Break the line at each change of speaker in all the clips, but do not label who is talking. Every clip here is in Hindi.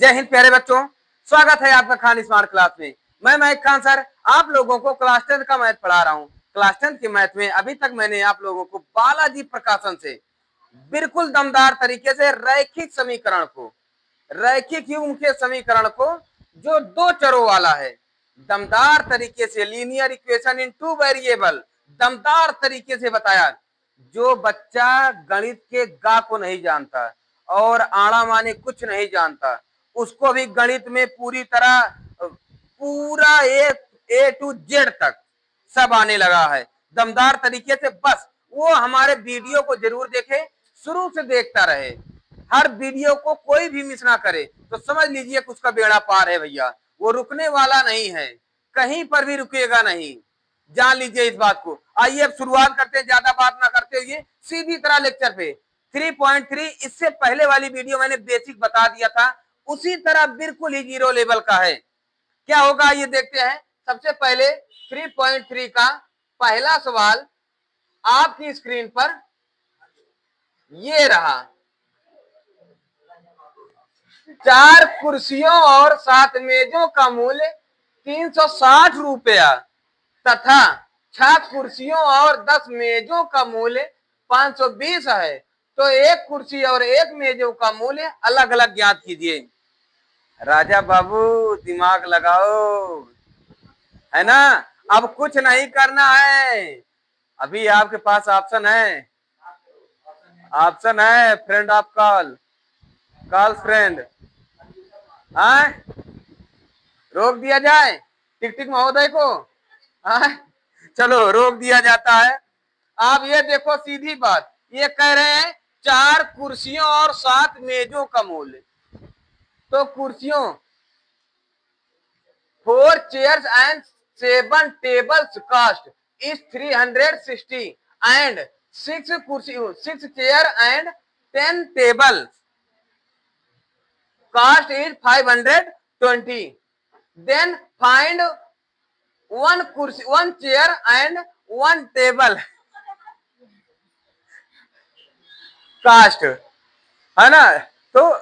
जय हिंद प्यारे बच्चों, स्वागत है आपका खान स्मार्ट क्लास में। मैं महक खान सर आप लोगों को क्लास 10 का मैथ पढ़ा रहा हूँ। क्लास 10 के मैथ में अभी तक मैंने आप लोगों को बालाजी प्रकाशन से बिल्कुल दमदार तरीके से रैखिक युग्म के समीकरण को जो दो चरों वाला है, दमदार तरीके से linear equation in two variable दमदार तरीके से बताया। जो बच्चा गणित के गा को नहीं जानता और आड़ा माने कुछ नहीं जानता, उसको भी गणित में पूरी तरह पूरा ए टू जेड तक सब आने लगा है दमदार तरीके से। बस वो हमारे वीडियो को जरूर देखे, शुरू से देखता रहे, हर वीडियो को कोई भी मिस ना करे, तो समझ लीजिए कि उसका बेड़ा पार है भैया। वो रुकने वाला नहीं है, कहीं पर भी रुकेगा नहीं, जान लीजिए इस बात को। आइए अब शुरुआत करते हैं, ज्यादा बात ना करते हुए सीधी तरह लेक्चर पे। 3.3 इससे पहले वाली वीडियो मैंने बेसिक बता दिया था, उसी तरह बिल्कुल ही जीरो लेवल का है। क्या होगा ये देखते हैं। सबसे पहले 3.3 का पहला सवाल आपकी स्क्रीन पर ये रहा। 4 कुर्सियों और 7 मेजों का मूल्य 360 रुपया तथा 6 कुर्सियों और 10 मेजों का मूल्य 520 है, तो एक कुर्सी और एक मेजों का मूल्य अलग अलग ज्ञात कीजिए। राजा बाबू दिमाग लगाओ, है ना। अब कुछ नहीं करना है, अभी आपके पास ऑप्शन है, फ्रेंड ऑफ कॉल फ्रेंड। रोक दिया जाए टिक टिक महोदय को। चलो रोक दिया जाता है। आप ये देखो सीधी बात, ये कह रहे हैं 4 कुर्सियों और 7 मेजों का मूल्य, तो कुर्सियों 4 chairs and 7 tables cost is 360 and 6 chair and 10 tables cost is 520. Then find 1 chair and 1 table cost, है ना। तो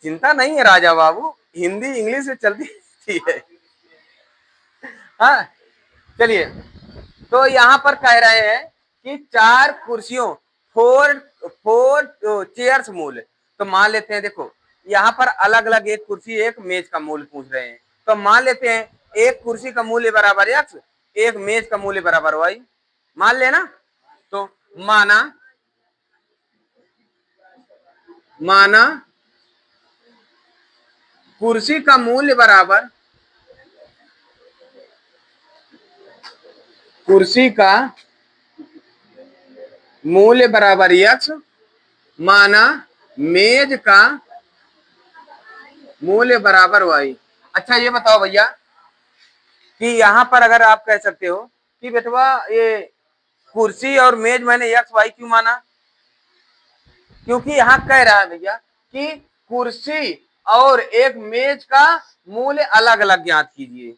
चिंता नहीं है राजा बाबू, हिंदी इंग्लिश से चलती है। हाँ चलिए, तो यहाँ पर कह रहे हैं कि 4 कुर्सियों 4 चेयर्स मूल्य, तो मान लेते हैं, देखो यहाँ पर अलग अलग एक कुर्सी एक मेज का मूल्य पूछ रहे हैं, तो मान लेते हैं एक कुर्सी का मूल्य बराबर x, एक मेज का मूल्य बराबर y, मान लेना। तो माना कुर्सी का मूल्य बराबर x, माना मेज का मूल्य बराबर y। अच्छा ये बताओ भैया कि यहाँ पर अगर आप कह सकते हो कि बेटवा ये कुर्सी और मेज मैंने x y क्यों माना, क्योंकि यहाँ कह रहा है भैया कि कुर्सी और एक मेज का मूल्य अलग अलग ज्ञात कीजिए,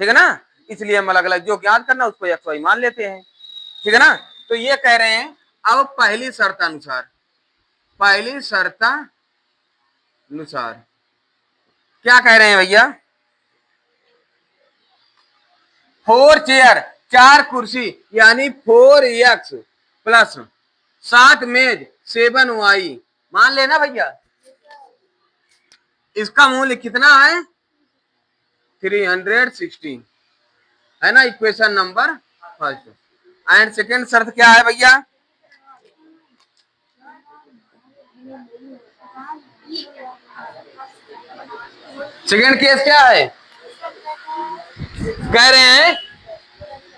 ठीक है ना। इसलिए हम अलग अलग जो ज्ञात करना उसको x y मान लेते हैं, ठीक है ना। तो ये कह रहे हैं अब पहली शर्त अनुसार क्या कह रहे हैं भैया, 4 चेयर 4 कुर्सी यानी 4x प्लस 7 मेज 7y, मान लेना भैया। इसका मूल्य कितना है 360, है ना, equation number first. And second शर्त क्या है भैया, सेकेंड केस क्या है, कह रहे हैं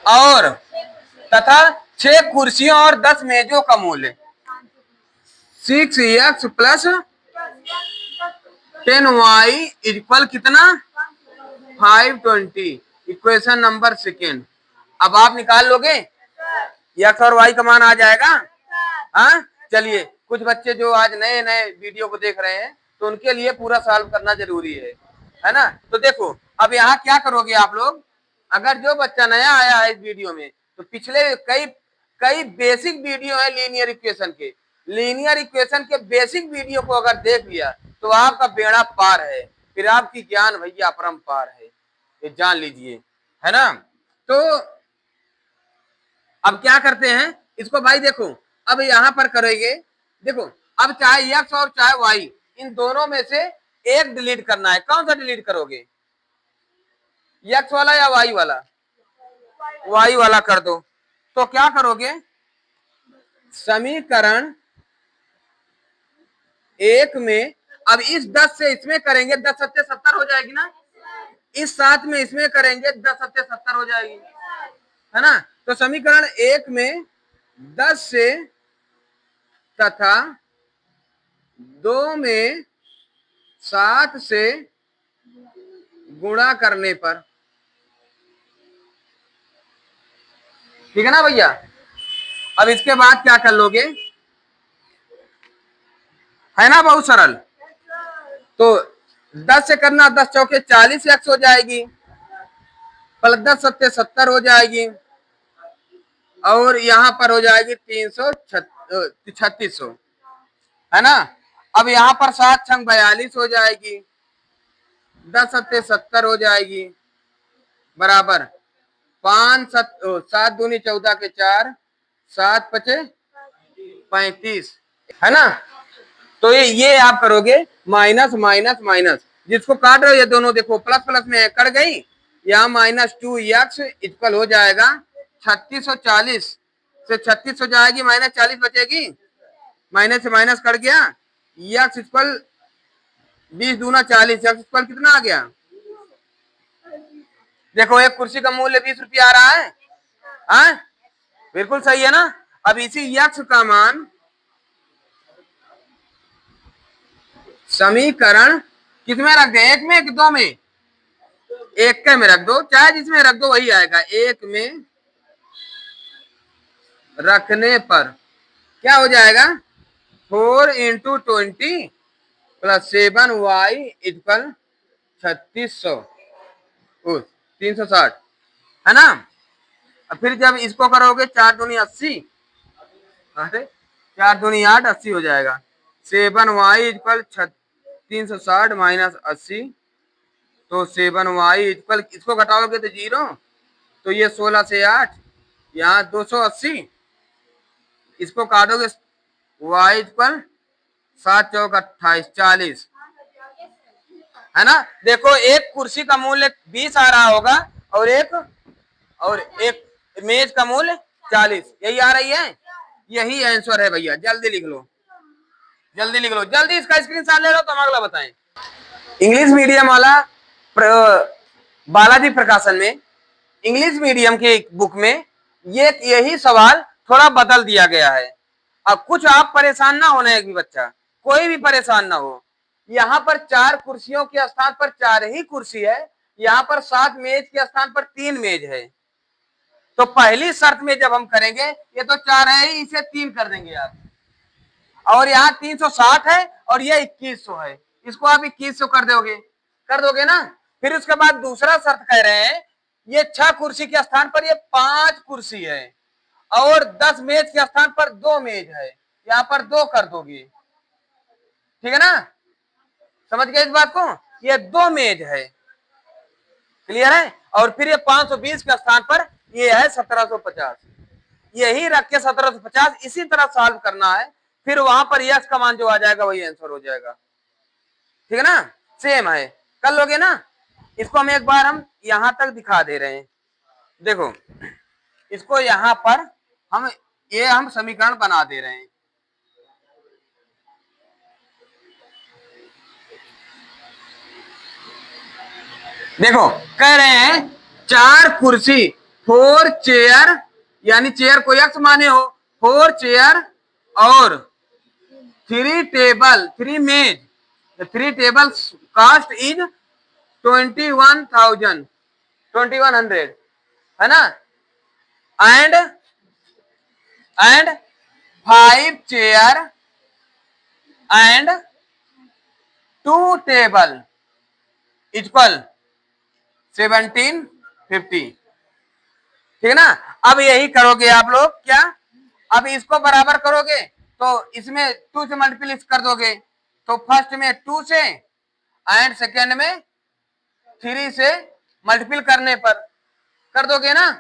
और तथा 6 कुर्सियों और 10 मेजों का मूल्य 6x प्लस 10y इक्वल कितना 520, इक्वेशन नंबर सेकेंड। अब आप निकाल लोगे, x और y का मान आ जाएगा। हाँ चलिए, कुछ बच्चे जो आज नए नए वीडियो को देख रहे हैं तो उनके लिए पूरा सॉल्व करना जरूरी है ना। तो देखो अब यहाँ क्या करोगे आप लोग, अगर जो बच्चा नया आया है इस वीडियो में, तो पिछले कई बेसिक वीडियो है लीनियर इक्वेशन के बेसिक वीडियो को अगर देख लिया तो आपका बेड़ा पार है। फिर आपकी ज्ञान भैया अपरंपार है, ये जान लीजिए, है ना। तो अब क्या करते हैं इसको भाई, देखो अब यहां पर करेंगे, देखो अब चाहे x और चाहे y, इन दोनों में से एक डिलीट करना है। कौन सा डिलीट करोगे, x वाला या y वाला? y वाला कर दो। तो क्या करोगे, समीकरण एक में, अब इस 10 से इसमें करेंगे, 10 सत्ते 70 हो जाएगी ना, इस 7 में इसमें करेंगे, 10 सत्ते 70 हो जाएगी, है ना। तो समीकरण एक में 10 से तथा 2 में 7 से गुणा करने पर, ठीक है ना भैया। अब इसके बाद क्या कर लोगे, है ना, बहुत सरल। तो 10 से करना, 10 चौके 40 एक्स हो जाएगी, प्लस 10 सत्ते 70 हो जाएगी, और यहां पर हो जाएगी 3600, है ना। अब यहां पर 7 छंग 42 हो जाएगी, 10 सत्ते 70 हो जाएगी, बराबर 7 दूनी 14 के 4, 7 पचे 35, है ना। तो ये आप करोगे माइनस माइनस माइनस, जिसको काट रहे हो ये दोनों देखो प्लस प्लस में कट गई, यहाँ -2x इक्वल हो जाएगा 3640 से 36 हो जाएगी, -40 बचेगी, माइनस से माइनस कट गया, x इक्वल 20 दूना 40, x इक्वल कितना आ गया, देखो एक कुर्सी का मूल्य 20 रुपया आ रहा है, हाँ बिल्कुल सही है ना। अब इसी x का मान समीकरण किसमें रख दे, एक में कि दो में, एक के में रख दो, चाहे जिसमें रख दो वही आएगा। एक में रखने पर क्या हो जाएगा, 4 × 20 + 7y इक्वल 3600, 360, है ना। अब फिर जब इसको करोगे 4 दूनी 80, 4 दूनी 8, 80 हो जाएगा, 7y इक्वल 360 - 80, तो 7y इक्वल, इसको घटाओगे तो 0, तो ये 16 से 8, यहाँ 280, इसको काटोगे y इक्वल 7 चौक 28, 40, है ना। देखो एक कुर्सी का मूल्य 20 आ रहा होगा, और एक मेज का मूल्य 40, यही आ रही है, यही आंसर है भैया। जल्दी लिख लो, जल्दी लिख लो, जल्दी इसका स्क्रीनशॉट ले लो, तो हम अगला बताएं। इंग्लिश मीडियम वाला बालाजी प्रकाशन में, इंग्लिश मीडियम की बुक में ये यही सवाल थोड़ा बदल दिया गया है। अब कुछ आप परेशान ना होना, एक भी बच्चा कोई भी परेशान ना हो। यहाँ पर 4 कुर्सियों के स्थान पर 4 ही कुर्सी है, यहाँ पर 7 मेज के स्थान पर 3 मेज है। तो पहली शर्त में जब हम करेंगे, ये तो 4 है ही, इसे 3 कर देंगे आप, और यहाँ 360 है और ये 2100 है, इसको आप 2100 कर दोगे ना। फिर उसके बाद दूसरा शर्त कह रहे हैं, ये 6 कुर्सी के स्थान पर ये 5 कुर्सी है, और 10 मेज के स्थान पर 2 मेज है, यहाँ पर 2 कर दोगे, ठीक है ना, समझ गए इस बात को, ये 2 मेज है, क्लियर है। और फिर ये 520 के स्थान पर ये है 1750, यही रख के 1750 इसी तरह सॉल्व करना है, फिर वहां पर यक्स का मान जो आ जाएगा वही आंसर हो जाएगा, ठीक है ना, सेम है, कर लोगे ना। इसको हम एक बार हम यहां तक दिखा दे रहे हैं, देखो इसको यहां पर हम समीकरण बना दे रहे हैं। देखो कह रहे हैं 4 कुर्सी 4 चेयर, यानी चेयर को यक्स माने हो, 4 चेयर और 3 टेबल 3 मेज, 3 टेबल कास्ट इज 2100, है ना, and 5 chair and 2 table equal 1750, ठीक है ना। अब यही करोगे आप लोग, क्या अब इसको बराबर करोगे, तो इसमें 2 से मल्टीप्लाई कर दोगे, तो फर्स्ट में 2 से एंड सेकेंड में 3 से मल्टीपल करने पर कर दोगे ना,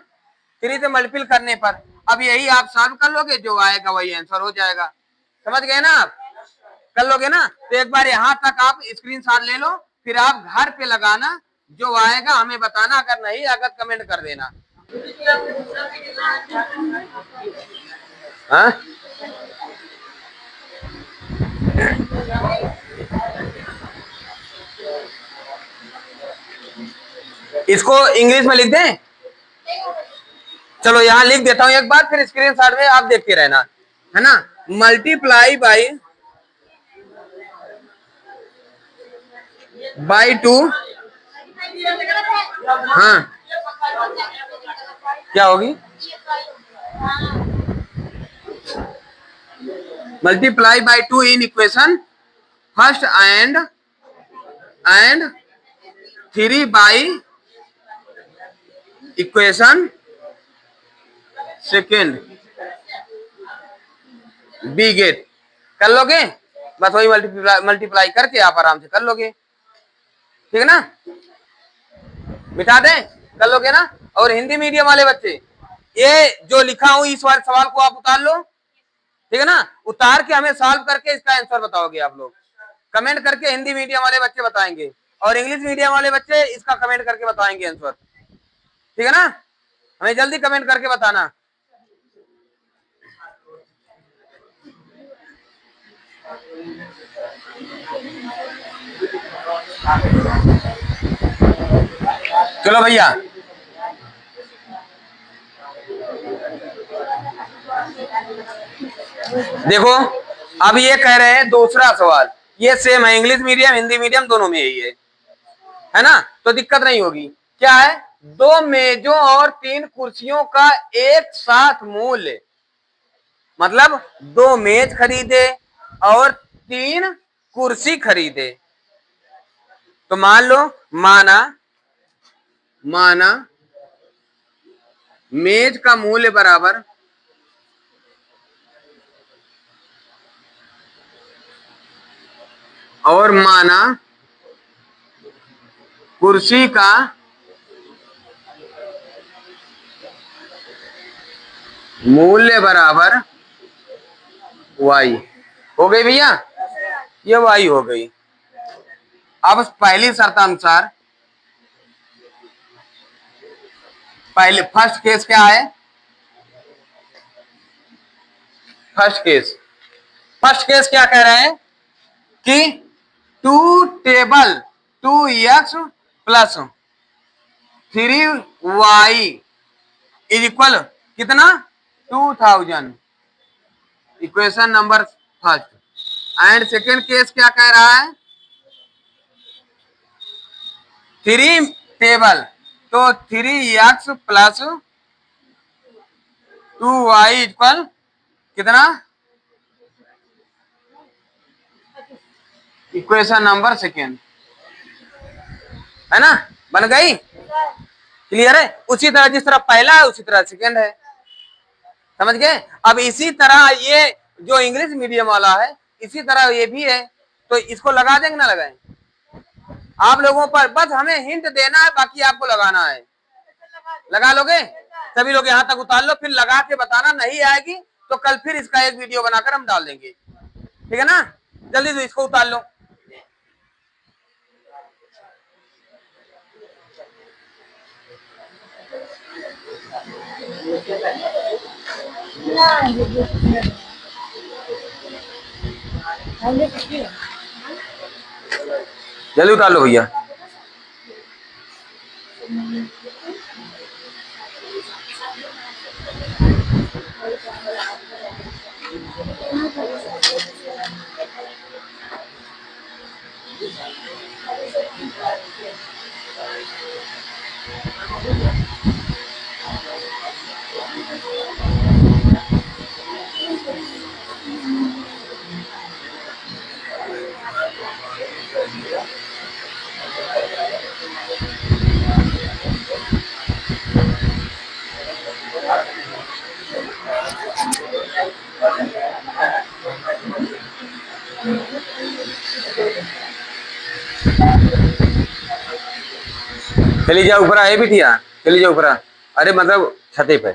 3 से मल्टीपल करने पर। अब यही आप सॉल्व कर लोगे, जो आएगा वही आंसर हो जाएगा। समझ गए ना आप? कर लोगे ना? तो एक बार यहां तक आप स्क्रीनशॉट ले लो, फिर आप घर पे लगाना, जो आएगा हमें बताना, अगर नहीं आएगा कमेंट कर देना। हाँ? इसको इंग्लिश में लिख दें? चलो यहां लिख देता हूं एक बार, फिर स्क्रीनशॉट में आप देखते रहना, है ना। Multiply by 2। हाँ, क्या होगी? Multiply by 2 in equation first and 3 by equation second, we get. कर लोगे? बस वही मल्टीप्लाई करके आप आराम से कर लोगे, ठीक है ना। मिटा दें? कर लोगे ना। और हिंदी मीडियम वाले बच्चे, ये जो लिखा हूं इस वाले सवाल को आप उतार लो, ठीक है ना। उतार के हमें सॉल्व करके इसका आंसर बताओगे आप लोग, कमेंट करके। हिंदी मीडियम वाले बच्चे बताएंगे और इंग्लिश मीडियम वाले बच्चे इसका कमेंट करके बताएंगे आंसर, ठीक है ना। हमें जल्दी कमेंट करके बताना। चलो भैया, देखो अब ये कह रहे हैं दूसरा सवाल, ये सेम है, इंग्लिश मीडियम हिंदी मीडियम दोनों में यही है ना, तो दिक्कत नहीं होगी। क्या है? 2 मेजों और 3 कुर्सियों का एक साथ मूल्य, मतलब 2 मेज खरीदे और 3 कुर्सी खरीदे। तो मान लो, माना मेज का मूल्य बराबर और माना कुर्सी का मूल्य बराबर y। हो गई भैया? ये y हो गई। अब पहली शर्त अनुसार, पहले फर्स्ट केस क्या है? फर्स्ट केस क्या कह रहे हैं कि 2 table 2x plus 3y is equal कितना? 2000। Equation number first. And second case क्या कह रहा है? 3 टेबल, तो 3x प्लस 2y इक्वल कितना? इक्वेशन नंबर सेकेंड, है ना। बन गई? क्लियर है? उसी तरह जिस तरह पहला है उसी तरह सेकेंड है, समझ गए। अब इसी तरह ये जो इंग्लिश मीडियम वाला है, इसी तरह ये भी है, तो इसको लगा देंगे ना लगाएं? आप लोगों पर बस हमें हिंट देना है, बाकी आपको लगाना है। लगा लोगे? सभी लोग यहां तक उतार लो, फिर लगा के बताना। नहीं आएगी तो कल फिर इसका एक वीडियो बनाकर हम डाल देंगे, ठीक है ना। जल्दी से इसको उतार लो। जल्दी उतार लो भैया। चली जाओ ऊपर है बिटिया, चली जाओ ऊपर। अरे मतलब छते पे।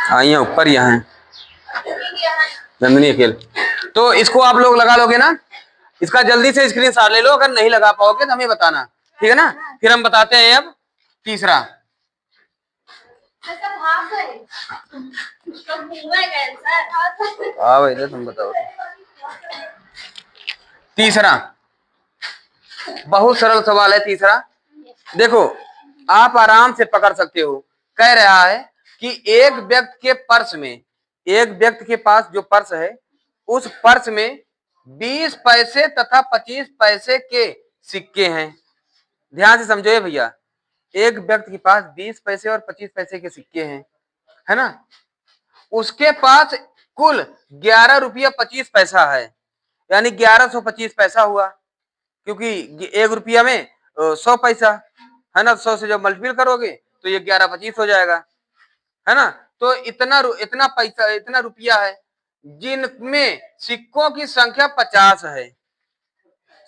हाँ यहाँ ऊपर यहाँ है नंदनी अकेल। तो इसको आप लोग लगा लोगे ना, इसका जल्दी से स्क्रीनशॉट ले लो, अगर नहीं लगा पाओगे तो हमें बताना, ठीक है ना। फिर हम बताते हैं अब तीसरा। हाँ भाई तुम बताओ। तीसरा बहुत सरल सवाल है तीसरा, देखो आप आराम से पकड़ सकते हो। कह रहा है कि एक व्यक्ति के पर्स में, एक व्यक्ति के पास जो पर्स है उस पर्स में 20 पैसे तथा 25 पैसे के सिक्के हैं। ध्यान से समझो ये भैया, एक व्यक्ति के पास 20 पैसे और 25 पैसे के सिक्के हैं, है ना। उसके पास कुल 11 रुपया 25 पैसा है, यानी 1125 पैसा हुआ, क्योंकि एक रुपया में 100 पैसा है ना। 100 से जब मल्टीपल करोगे तो ये 1125 हो जाएगा, है ना। तो इतना पैसा, इतना रुपया है जिनमें सिक्कों की संख्या 50 है,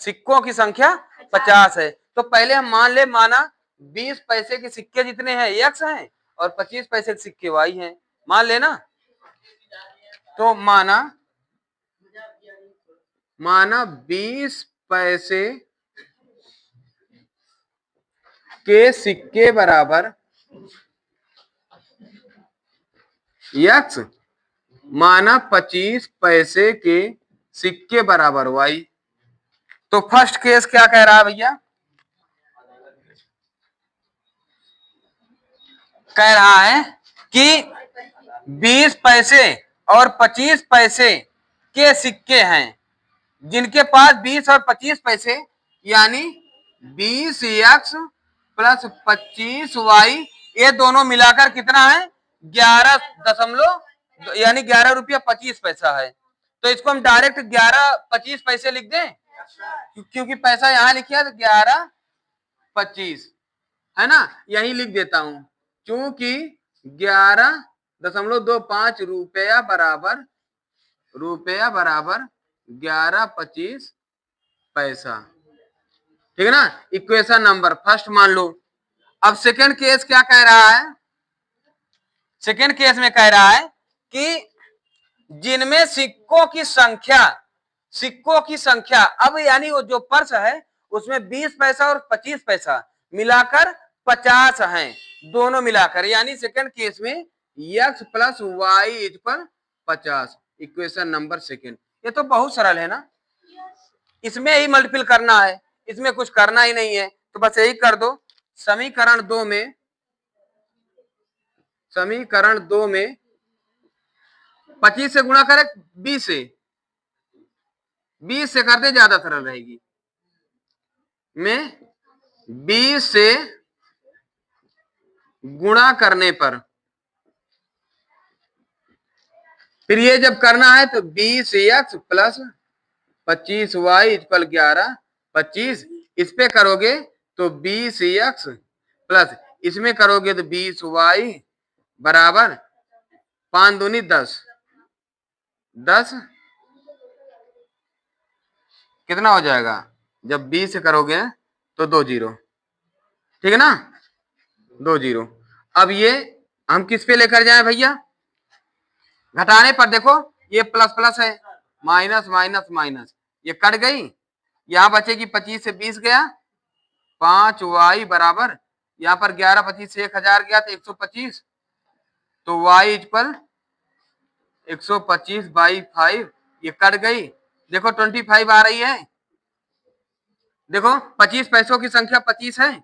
सिक्कों की संख्या 50 है। तो पहले हम मान ले, माना 20 पैसे के सिक्के जितने हैं एक्स हैं और 25 पैसे के सिक्के वाई हैं, मान लेना। तो माना 20 पैसे के सिक्के बराबर एक्स, माना 25 पैसे के सिक्के बराबर वाई। तो फर्स्ट केस क्या कह रहा है भैया, कह रहा है कि 20 पैसे और 25 पैसे के सिक्के हैं जिनके पास 20 और 25 पैसे, यानी 20 एक्स प्लस 25 वाई, ये दोनों मिलाकर कितना है 11 दशमलव, यानी 11 रुपया 25 पैसा है। तो इसको हम डायरेक्ट 11.25 पैसे लिख दें, क्योंकि पैसा यहां लिखा तो 11.25 है ना, यही लिख देता हूं, क्योंकि 11.25 रुपया बराबर 11.25 पैसा, ठीक है ना। इक्वेशन नंबर फर्स्ट मान लो। अब सेकंड केस क्या कह रहा है, सेकंड केस में कह रहा है कि जिनमें सिक्कों की संख्या अब यानी वो जो पर्स है उसमें 20 पैसा और 25 पैसा मिलाकर 50 हैं, दोनों मिलाकर, यानी सेकंड केस में x plus y equal 50, equation number second. ये तो बहुत सरल है ना, इसमें ही मल्टीपल करना है, इसमें कुछ करना ही नहीं है, तो बस यही कर दो। समीकरण दो में 25 से गुणा करे 20 से कर दे, ज्यादा सरल रहेगी। में 20 से गुणा करने पर, फिर ये जब करना है तो 20 एक्स प्लस 25 वाई इक्वल 11.25, इस पे करोगे तो 20 एक्स प्लस इसमें करोगे तो 20 वाई बराबर 5 दूनी 10 कितना हो जाएगा, जब 20 से करोगे तो 2 जीरो, ठीक है ना, 2 जीरो। अब ये हम किस पे लेकर जाएं भैया, घटाने पर देखो ये प्लस प्लस है, माइनस माइनस माइनस, ये कट गई, यहां बचेगी 25 से 20 गया 5 वाई बराबर, यहाँ पर 11.25 से 1000 गया तो 125, तो वाई इक्वल 125 बाई 5, ये कट गई, देखो 25 आ रही है, देखो 25 पैसों की संख्या 25 है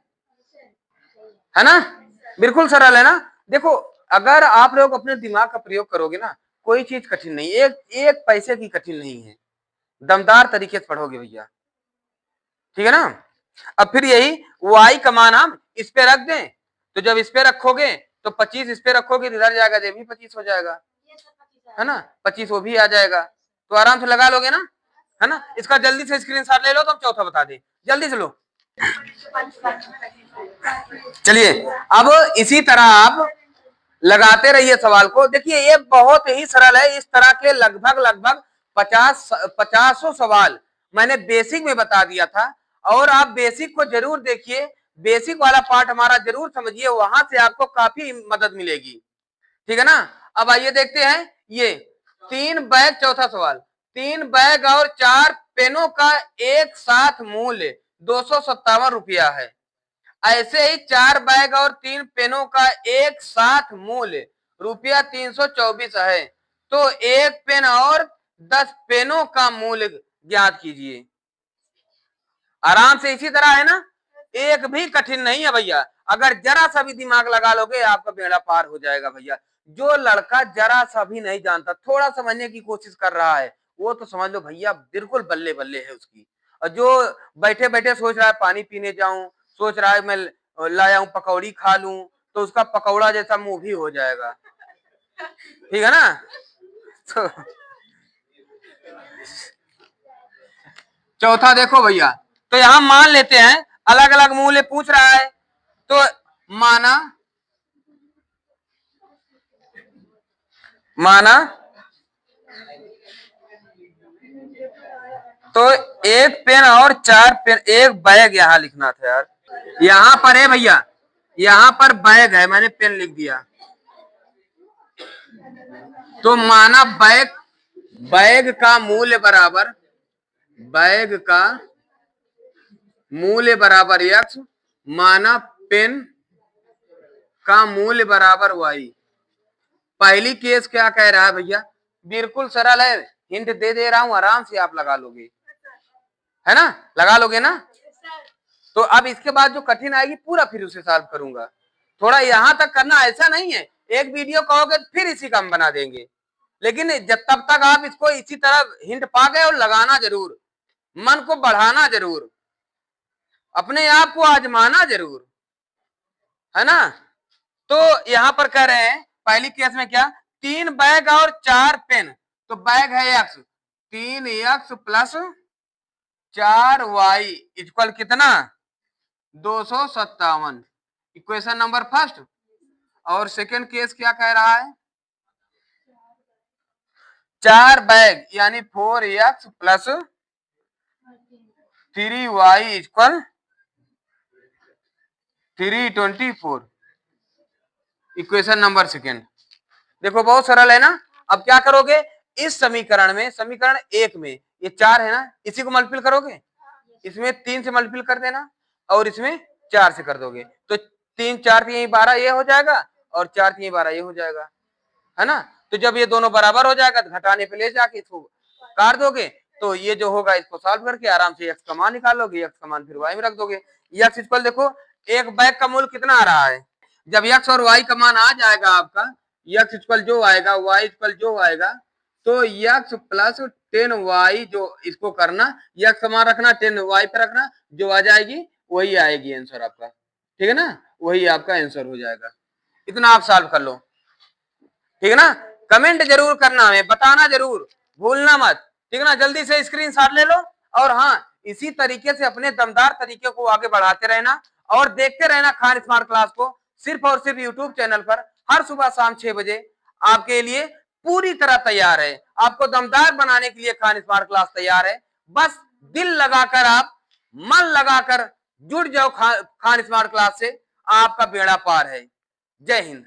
ना, बिल्कुल सरल है ना। देखो अगर आप लोग अपने दिमाग का प्रयोग करोगे ना, कोई चीज कठिन नहीं, एक पैसे की कठिन नहीं है, दमदार तरीके से पढ़ोगे भैया, ठीक है ना। अब फिर यही y का मान हम इस पे रख दें, तो जब इस पे रखोगे तो 25 इस पे रखोगे, इधर जाएगा तो भी 25 हो जाएगा, है ना, 25 वो भी आ जाएगा, तो आराम से लगा लोगे ना, है ना। इसका जल्दी से स्क्रीनशॉट ले लो तो हम चौथा बता दें, जल्दी से लो। चलिए अब इसी तरह आप लगाते रहिए सवाल को। देखिए ये बहुत ही सरल है, इस तरह के लगभग 50 सवाल मैंने बेसिक में बता दिया था, और आप बेसिक को जरूर देखिए, बेसिक वाला पार्ट हमारा जरूर समझिए, वहां से आपको काफी मदद मिलेगी, ठीक है ना। अब आइए देखते हैं ये 3 बैग, चौथा सवाल, 3 बैग और 4 पेनों का एक साथ मूल्य 257 रुपया है। ऐसे ही 4 बैग और 3 पेनों का एक साथ मूल्य रुपया 324 है। तो एक पेन और 10 पेनों का मूल्य ज्ञात कीजिए। आराम से इसी तरह है ना, एक भी कठिन नहीं है भैया। अगर जरा सा भी दिमाग लगा लोगे आपका बेड़ा पार हो जाएगा भैया। जो लड़का जरा सा भी नहीं जानता, थोड़ा समझने की कोशिश कर रहा है, वो तो समझ लो भैया बिल्कुल बल्ले बल्ले है उसकी। और जो बैठे बैठे सोच रहा है पानी पीने जाऊं, सोच रहा है मैं लाया हूं पकौड़ी खा लूं, तो उसका पकौड़ा जैसा मुंह भी हो जाएगा। ठीक है ना। तो चौथा देखो भैया, तो यहां मान लेते हैं अलग अलग मूल्य पूछ रहा है, तो माना तो एक पेन और 4 पेन, एक बैग यहां लिखना था यार, यहां पर है भैया, यहां पर बैग है, मैंने पेन लिख दिया। तो माना बैग, बैग का मूल्य बराबर, बैग का मूल्य बराबर x, माना पेन का मूल्य बराबर y। पहली केस क्या कह रहा है भैया, बिल्कुल सरल है, हिंट दे दे रहा हूं, आराम से आप लगा लोगे, है ना, लगा लोगे ना। तो अब इसके बाद जो कठिन आएगी पूरा फिर उसे सॉल्व करूंगा। थोड़ा यहां तक करना, ऐसा नहीं है एक वीडियो कहोगे फिर इसी का हम बना देंगे, लेकिन जब तब तक आप इसको इसी तरह हिंट पा गए और लगाना जरूर, मन को बढ़ाना जरूर, अपने आप को आजमाना जरूर, है ना। तो यहां पर कह रहे हैं पहली केस में क्या, 3 बैग और 4 पेन, तो बैग है x, 3x plus 4y equal कितना, 257। Equation number first. और सेकंड केस क्या कह रहा है, 4 बैग यानी 4x plus 3y equal 324। Equation number second. देखो बहुत सरल है ना। अब क्या करोगे, इस समीकरण में, समीकरण 1 में ये 4 है ना, इसी को मल्टीपल करोगे, इसमें 3 से मल्टीपल कर देना और इसमें 4 से कर दोगे, तो 3 4 3 12 ये हो जाएगा और 4 3 12 ये हो जाएगा, है ना। तो जब ये दोनों बराबर हो जाएगा तो घटाने पे ले जाके इसको काट दोगे, तो ये जो होगा इसको सॉल्व करके आराम से x का मान निकालोगे, x का मान फिर y में रख दोगे। x इक्वल देखो एक बैग का मूल्य कितना आ रहा है, जब x और y का मान आ जाएगा आपका, x इक्वल जो आएगा, y इक्वल जो आएगा, तो x प्लस 10y, जो इसको करना, x का मान रखना, 10y पे रखना, जो आ जाएगी वही आएगी आंसर आपका, ठीक है ना, वही आपका आंसर हो जाएगा। इतना आप सॉल्व कर लो, ठीक है ना। कमेंट जरूर करना, हमें बताना जरूर भूलना मत, ठीक है ना। जल्दी से स्क्रीनशॉट ले लो, और हाँ इसी तरीके से अपने दमदार तरीके को आगे बढ़ाते रहना और देखते रहना खान स्मार्ट क्लास को, सिर्फ और सिर्फ यूट्यूब चैनल पर हर सुबह शाम 6 बजे आपके लिए पूरी तरह तैयार है। आपको दमदार बनाने के लिए खान स्मार्ट क्लास तैयार है। बस दिल लगाकर, आप मन लगाकर जुड़ जाओ खान स्मार्ट क्लास से, आपका बेड़ा पार है। जय हिंद।